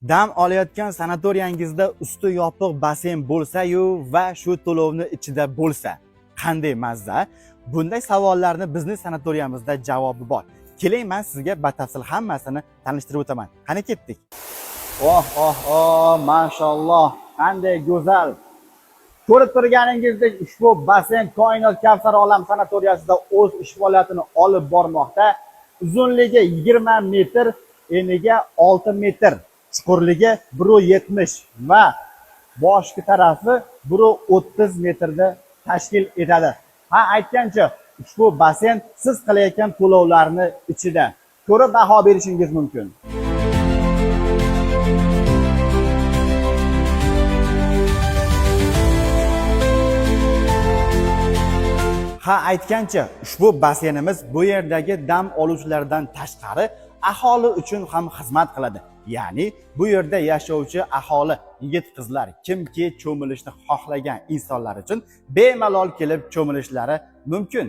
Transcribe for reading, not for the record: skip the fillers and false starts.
Dam olayotgan sanatoriyangizda usti yopiq basseyn bo'lsa-yu va shu to'lovni ichida bo'lsa, qanday mazza? Bunday savollarni bizning sanatoriyamizda javobi bor. Keling, men sizga batafsil hammasini tanishtirib o'taman. Qani ketdik. Oh, mashalloh, qanday go'zal. Ko'rib turganingizdek, ushbu basseyn Koinot Kavsar olam sanatoriyasida o'z ish faoliyatini olib bormoqda. Uzunligi 20 metr, eniga 6 metr, chuqurligi 1.70 va boshki tarafi 1.30 metrda tashkil etadi. Ha, aytgancha, ushbu basseyn siz qilayotgan to'lovlarni ichida. Ko'rib baho berishingiz mumkin. Ha, aytgancha, ushbu basseynimiz bu yerdagi dam oluvchilardan tashqari aholi uchun ham xizmat qiladi. Ya'ni bu yerda yashovchi aholi, yigit-qizlar, kimki cho'milishni xohlagan insonlar uchun bemalol kelib cho'milishlari mumkin.